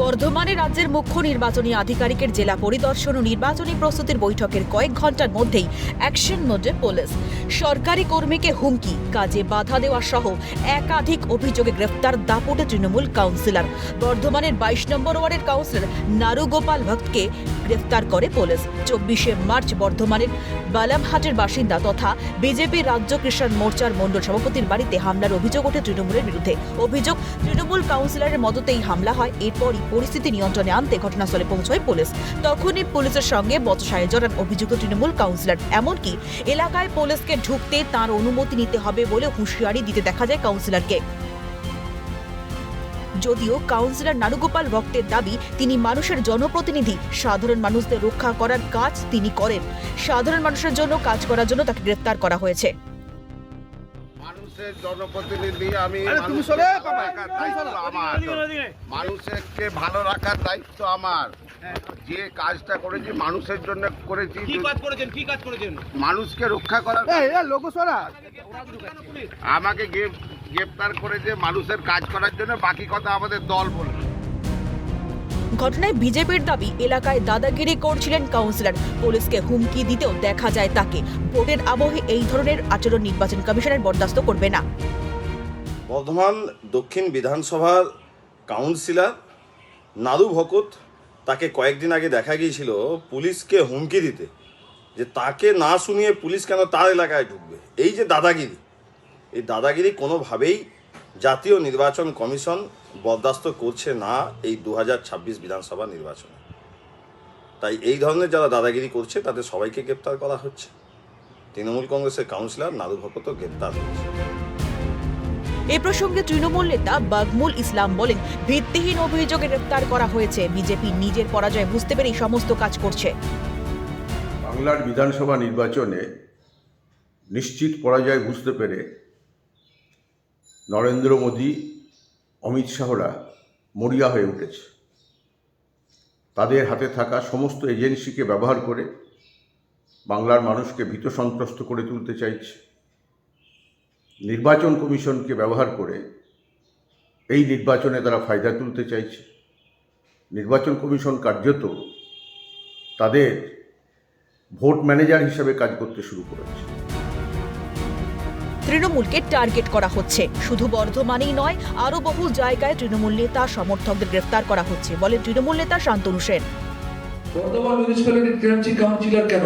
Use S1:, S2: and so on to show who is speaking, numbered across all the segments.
S1: বর্ধমানে রাজ্যের মুখ্য নির্বাচনী আধিকারিকের জেলা পরিদর্শন ও নির্বাচনী প্রস্তুতির বৈঠকের কয়েক ঘন্টার মধ্যেই অ্যাকশন মোডে পুলিশ। সরকারি কর্মীকে হুমকি, কাজে বাধা দেওয়া সহ একাধিক অভিযোগে গ্রেফতার দাপুটে তৃণমূল কাউন্সিলর। বর্ধমানের 22 নম্বর ওয়ার্ডের কাউন্সিলর নারুগোপাল ভক্তকে গ্রেফতার করে পুলিশ। 24শে মার্চ বর্ধমানের বালামহাটের বাসিন্দা তথা বিজেপি রাজ্য কিষাণ মোর্চার মণ্ডল সভাপতির বাড়িতে হামলার অভিযোগ ওঠে তৃণমূলের বিরুদ্ধে। অভিযোগ, তৃণমূল কাউন্সিলরের মদতেই হামলা হয়। এরপরই পরিস্থিতি নিয়ন্ত্রণে আনতে ঘটনাস্থলে পৌঁছয় পুলিশ। তখনই পুলিশের সঙ্গে বচসায় জড়ান অভিযুক্ত তৃণমূল কাউন্সিলর। এমনকি এলাকায় পুলিশকে ঢুকতে তার অনুমতি নিতে হবে বলে হুঁশিয়ারি দিতে দেখা যায় কাউন্সিলরকে। যদিও কাউন্সিলর নারুগোপাল ভক্তের দাবি, তিনি মানুষের জনপ্রতিনিধি, সাধারণ মানুষদের রক্ষা করার কাজ তিনি করেন। সাধারণ মানুষের জন্য কাজ করার জন্য তাকে গ্রেফতার করা হয়েছে।
S2: মানুষের জনপ্রতিনিধি আমি, মানুষকে ভালো রাখার দায়িত্ব আমার। যে কাজটা করেছি মানুষের জন্য করেছি।
S3: কি কাজ করেছেন?
S2: মানুষকে রক্ষা করার। আমাকে গ্রেফতার করেছে মানুষের কাজ করার জন্য, বাকি কথা আমাদের দল বলবে।
S1: ঘটনায় বিজেপির দাবি, এলাকায় দাদাগিরি করছিলেন কাউন্সিলর। পুলিশকে হুমকি দিতেও দেখা যায় তাকে। ভোটের আবহে এই ধরনের আচরণ নির্বাচন কমিশনের বরদাস্ত করবে না।
S4: বর্ধমান দক্ষিণ বিধানসভার কাউন্সিলর নারু ভকত, তাকে কয়েকদিন আগে দেখা গিয়েছিল পুলিশকে হুমকি দিতে, যে তাকে না শুনিয়ে পুলিশ কেন তার এলাকায় ঢুকবে। এই যে দাদাগিরি, এই দাদাগিরি কোনোভাবেই জাতীয় নির্বাচন কমিশন বরদাস্ত করছে না এই 2026 বিধানসভা নির্বাচনে। তাই এই ধরনের যারা দাদাগিরি করছে তাদের সবাইকে গ্রেপ্তার করা হচ্ছে। তৃণমূল কংগ্রেসের কাউন্সিলর নারু ভকতও গ্রেপ্তার হয়েছে।
S1: এ প্রসঙ্গে তৃণমূল নেতা বাগমুল ইসলাম বলেন, ভিত্তিহীন অভিযোগে গ্রেফতার করা হয়েছে। বিজেপি নিজের পরাজয় বুঝতে পেরে সমস্ত কাজ করছে।
S5: বাংলার বিধানসভা নির্বাচনে নিশ্চিত পরাজয় বুঝতে পেরে নরেন্দ্র মোদী, অমিত শাহরা মরিয়া হয়ে উঠেছে। তাদের হাতে থাকা সমস্ত এজেন্সিকে ব্যবহার করে বাংলার মানুষকে ভীত সন্ত্রস্ত করে তুলতে চাইছে। নির্বাচন কমিশনকে ব্যবহার করে এই নির্বাচনে তারা ফায়দা তুলতে চাইছে। নির্বাচন কমিশন কার্যত তাদের ভোট ম্যানেজার হিসেবে কাজ করতে শুরু করেছে।
S1: তৃণমূলকে টার্গেট করা হচ্ছে। শুধু বর্ধমানেই নয়, আরও বহু জায়গায় তৃণমূল নেতা সমর্থকদের গ্রেফতার করা হচ্ছে, বলেন তৃণমূল নেতা শান্তনু সেন।
S6: বর্ধমান মিউনিসিপ্যালিটির টিএমসি কাউন্সিলর কেন,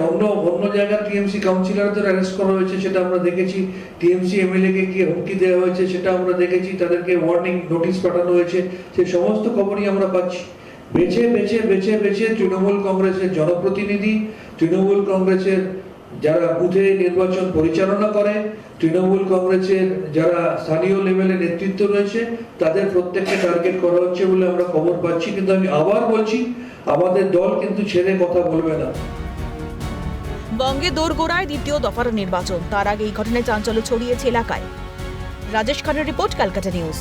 S6: অন্য জায়গার টিএমসি কাউন্সিলরদের অ্যারেস্ট করা হয়েছে, সেটা আমরা দেখেছি। টিএমসি এমএলএ কে কি হুমকি দেওয়া হয়েছে সেটা আমরা দেখেছি। তাদেরকে ওয়ার্নিং নোটিশ পাঠানো হয়েছে। সেই সমস্ত খবরই আমরা পাচ্ছি। বেছে বেছে বেছে বেছে তৃণমূল কংগ্রেসের জনপ্রতিনিধি, তৃণমূল কংগ্রেসের যারা বুথে নির্বাচন পরিচালনা করে, তৃণমূল কংগ্রেসের যারা স্থানীয় লেভেলে নেতৃত্ব রয়েছে, তাদের প্রত্যেককে টার্গেট করা হচ্ছে বলে আমরা খবর পাচ্ছি। কিন্তু আমি আবার বলছি, আমাদের দল কিন্তু ছেড়ে কথা বলবে না।
S1: বঙ্গে দোরগোড়ায় দ্বিতীয় দফার নির্বাচন। তার আগে এই ঘটনায় চাঞ্চল্য ছড়িয়েছে এলাকায়। রাজেশ খানের রিপোর্ট, ক্যালকাটা নিউজ।